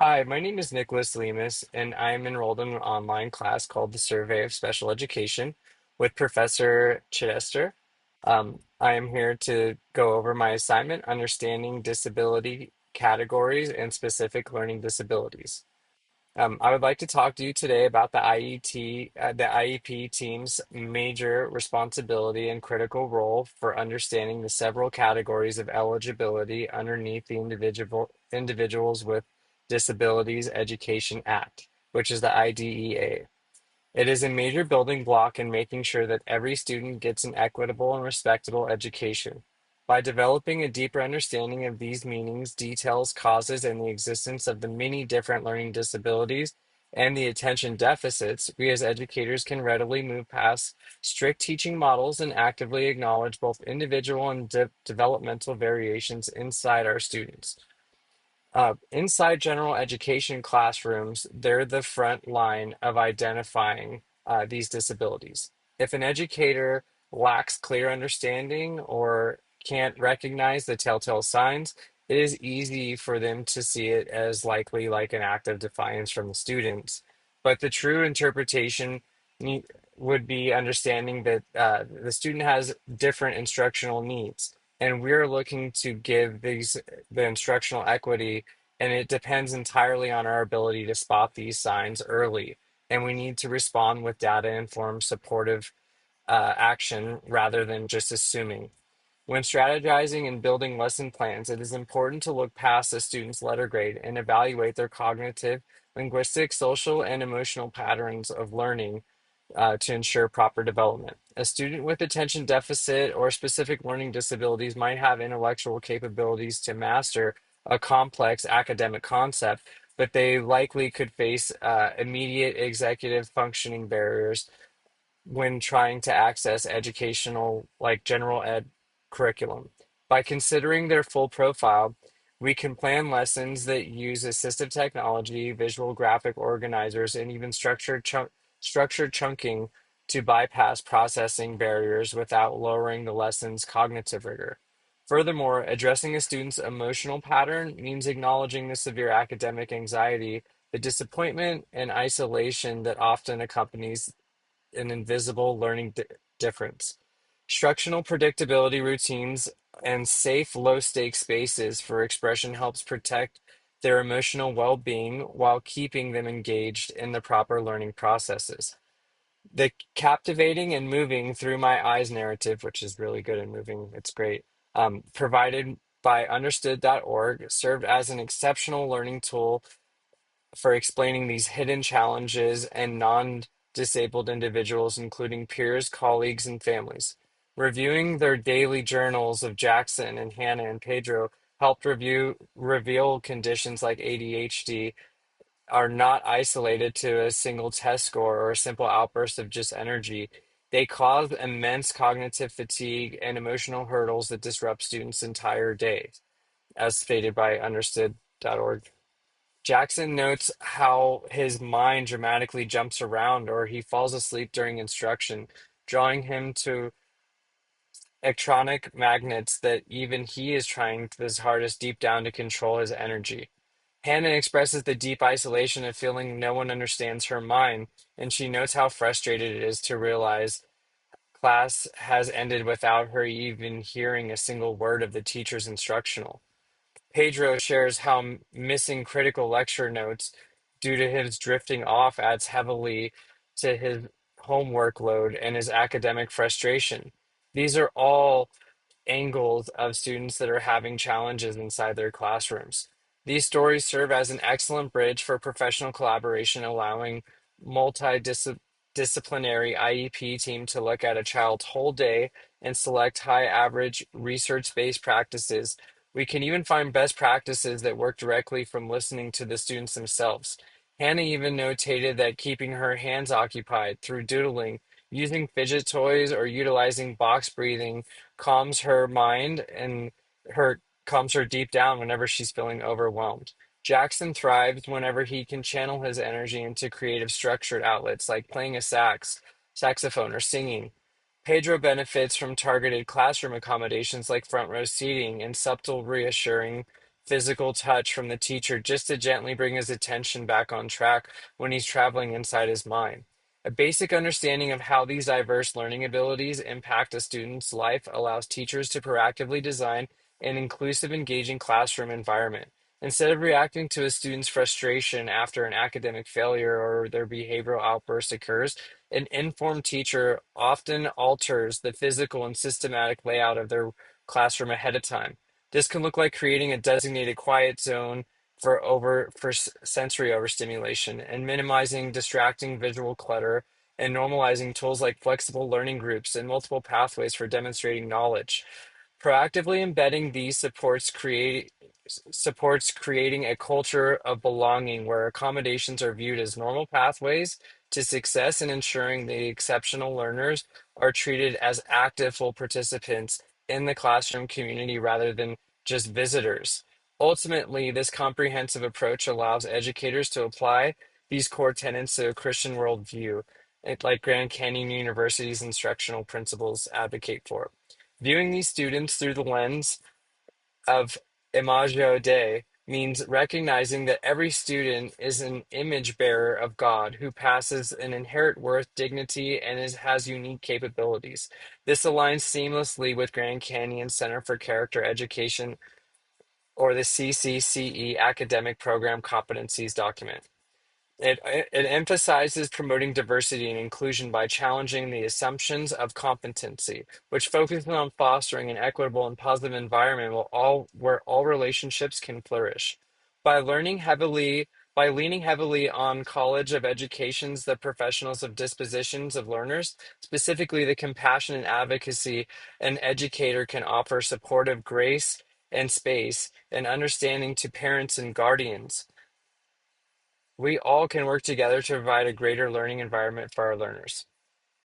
Hi, my name is Nicholas Lemus, and I am enrolled in an online class called the Survey of Special Education with Professor Chidester. I am here to go over my assignment, Understanding Disability Categories and Specific Learning Disabilities. I would like to talk to you today about the IEP team's major responsibility and critical role for understanding the several categories of eligibility underneath the Individuals with Disabilities Education Act, which is the IDEA. It is a major building block in making sure that every student gets an equitable and respectable education. By developing a deeper understanding of these meanings, details, causes, and the existence of the many different learning disabilities and the attention deficits, we as educators can readily move past strict teaching models and actively acknowledge both individual and developmental variations inside our students. Inside general education classrooms, they're the front line of identifying these disabilities. If an educator lacks clear understanding or can't recognize the telltale signs, it is easy for them to see it as likely like an act of defiance from the students. But the true interpretation ne- would be understanding that the student has different instructional needs, and we're looking to give the instructional equity, and it depends entirely on our ability to spot these signs early. And we need to respond with data informed supportive action rather than just assuming. When strategizing and building lesson plans, it is important to look past a student's letter grade and evaluate their cognitive, linguistic, social, and emotional patterns of learning to ensure proper development. A student with attention deficit or specific learning disabilities might have intellectual capabilities to master a complex academic concept, but they likely could face immediate executive functioning barriers when trying to access educational, like general ed curriculum. By considering their full profile, we can plan lessons that use assistive technology, visual graphic organizers, and even structured chunking to bypass processing barriers without lowering the lesson's cognitive rigor. Furthermore, addressing a student's emotional pattern means acknowledging the severe academic anxiety, the disappointment and isolation that often accompanies an invisible learning difference. Structural predictability routines and safe low stakes spaces for expression helps protect their emotional well-being while keeping them engaged in the proper learning processes. The captivating and moving through my eyes narrative, which is really good and moving, it's great, provided by understood.org, served as an exceptional learning tool for explaining these hidden challenges and non-disabled individuals, including peers, colleagues, and families. Reviewing their daily journals of Jackson and Hannah and Pedro helped reveal conditions like ADHD are not isolated to a single test score or a simple outburst of just energy. They cause immense cognitive fatigue and emotional hurdles that disrupt students' entire day, as stated by understood.org. Jackson notes how his mind dramatically jumps around or he falls asleep during instruction, drawing him to electronic magnets that even he is trying his hardest deep down to control his energy. Hannah expresses the deep isolation of feeling no one understands her mind, and she notes how frustrated it is to realize class has ended without her even hearing a single word of the teacher's instructional. Pedro shares how missing critical lecture notes due to his drifting off adds heavily to his homework load and his academic frustration. These are all angles of students that are having challenges inside their classrooms. These stories serve as an excellent bridge for professional collaboration, allowing multidisciplinary IEP team to look at a child's whole day and select high average research-based practices. We can even find best practices that work directly from listening to the students themselves. Hannah even notated that keeping her hands occupied through doodling, using fidget toys, or utilizing box breathing calms her mind and her calms her deep down whenever she's feeling overwhelmed. Jackson thrives whenever he can channel his energy into creative structured outlets like playing a saxophone, or singing. Pedro benefits from targeted classroom accommodations like front row seating and subtle reassuring physical touch from the teacher just to gently bring his attention back on track when he's traveling inside his mind. A basic understanding of how these diverse learning abilities impact a student's life allows teachers to proactively design an inclusive, engaging classroom environment. Instead of reacting to a student's frustration after an academic failure or their behavioral outburst occurs, an informed teacher often alters the physical and systematic layout of their classroom ahead of time. This can look like creating a designated quiet zone for sensory overstimulation and minimizing distracting visual clutter and normalizing tools like flexible learning groups and multiple pathways for demonstrating knowledge. Proactively embedding these supports creating a culture of belonging where accommodations are viewed as normal pathways to success and ensuring the exceptional learners are treated as active full participants in the classroom community rather than just visitors. Ultimately, this comprehensive approach allows educators to apply these core tenets to a Christian worldview, like Grand Canyon University's instructional principles advocate for. Viewing these students through the lens of Imago Dei means recognizing that every student is an image bearer of God who passes an inherent worth, dignity, and has unique capabilities. This aligns seamlessly with Grand Canyon Center for Character Education or the CCCE Academic Program Competencies document. It emphasizes promoting diversity and inclusion by challenging the assumptions of competency, which focuses on fostering an equitable and positive environment where all relationships can flourish. By learning heavily, by leaning heavily on College of Education's the professionals of dispositions of learners, specifically the compassion and advocacy an educator can offer supportive grace and space and understanding to parents and guardians, we all can work together to provide a greater learning environment for our learners.